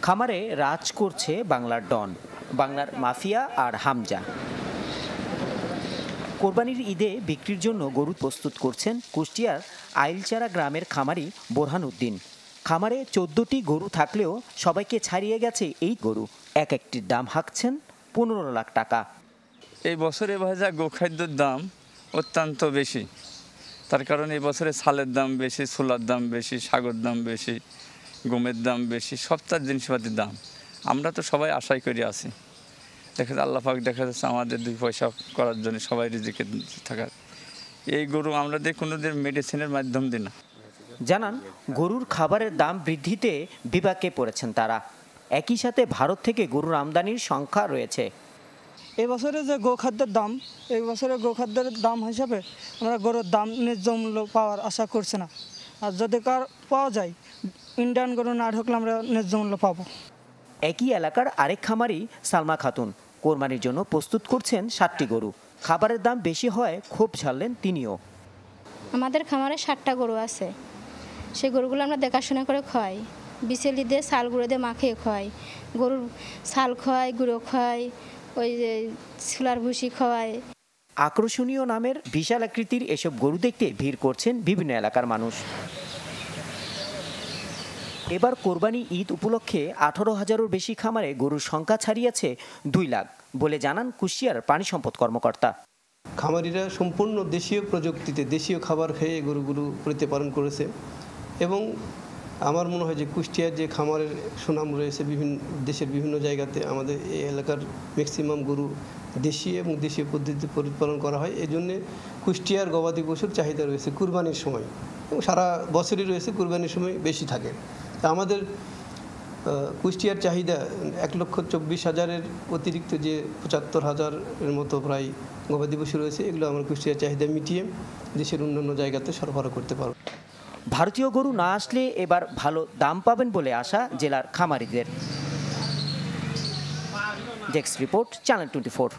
খামারে রাজ করছে বাংলার ডন, বাংলার মাফিয়া আর হামজা। কোরবানির ঈদে বিক্রির জন্য গরু প্রস্তুত করছেন কুষ্টিয়ার আইলচারা গ্রামের খামারি বোরহান উদ্দিন। খামারে 14টি গরু থাকলেও সবাইকে ছাড়িয়ে গেছে এই গরু। এক একটির দাম হাঁকছেন 15 লাখ টাকা। এই বছরে ভাজা গোখাদ্যের দাম অত্যন্ত বেশি, তার কারণ এই বছরে ছালের দাম বেশি, ছোলার দাম বেশি, শাকের দাম বেশি, গমের দাম বেশি, সবটার জিনিসপাতির দাম। আমরা তো সবাই আশাই করে আছি, দেখা যাচ্ছে আল্লাহ পাক দেখা যাচ্ছে আমাদের 2 পয়সা করার জন্য সবাই রিজিকে থাকার। এই গরু আমরা কোনো দিন মেডিসিনের মাধ্যম দিই না। জানান, গরুর খাবারের দাম বৃদ্ধিতে বিপাকে পড়েছেন তারা। একই সাথে ভারত থেকে গরুর আমদানির সংখ্যা রয়েছে। এই বছরে যে গোখাদ্যের দাম, এই বছরে গোখাদ্যের দাম হিসাবে আমরা গরুর দাম ন্যায্য মূল্য পাওয়ার আশা করছি না। আর যদি পাওয়া যায়, ইন্ডিয়ান গরু না ঢুকলে আমরা ন্যায্য মূল্য পাবো। একই এলাকার আরেক খামারি সালমা খাতুন কোরবানির জন্য প্রস্তুত করছেন 7টি গরু। খাবারের দাম বেশি হয় ক্ষোভ ঝাড়লেন তিনিও। আমাদের খামারে 7টা গরু আছে, সেই গরুগুলো আমরা দেখাশোনা করে খাই, বিচেলি দিয়ে ছাল গুঁড়ো দিয়ে মাখিয়ে খাই। গরুর ছাল খাওয়াই, গুঁড়ো খাওয়াই, ওই যে ছোলার ভুসি খাওয়াই। আকর্ষণীয় নামের বিশাল আকৃতির এসব গরু দেখতে ভিড় করছেন বিভিন্ন এলাকার মানুষ। এবার কোরবানি ঈদ উপলক্ষে 18,000-এরও বেশি খামারে গরুর সংখ্যা ছাড়িয়েছে 2 লাখ বলে জানান কুষ্টিয়ার প্রাণী সম্পদ কর্মকর্তা। খামারিরা সম্পূর্ণ দেশীয় প্রযুক্তিতে দেশীয় খাবার খেয়ে গরুগুলো প্রতিপালন করেছে এবং আমার মনে হয় যে কুষ্টিয়ার যে খামারের সুনাম রয়েছে দেশের বিভিন্ন জায়গাতে, আমাদের এই এলাকার ম্যাক্সিমাম গরু দেশীয় এবং দেশীয় পদ্ধতিতে প্রতিপালন করা হয়। এই জন্যে কুষ্টিয়ার গবাদি পশুর চাহিদা রয়েছে কুরবানির সময় এবং সারা বছরই রয়েছে, কুরবানির সময় বেশি থাকে। তা আমাদের কুষ্টিয়ার চাহিদা 1,24,000-এর অতিরিক্ত যে 75,000-এর মতো প্রায় গবাদি পশু রয়েছে, এগুলো আমরা কুষ্টিয়ার চাহিদা মিটিয়ে দেশের অন্যান্য জায়গাতে সরবরাহ করতে পারব। ভারতীয় গরু না আসলে এবার ভালো দাম পাবেন বলে আশা জেলার খামারিদের। Desk report, channel 24।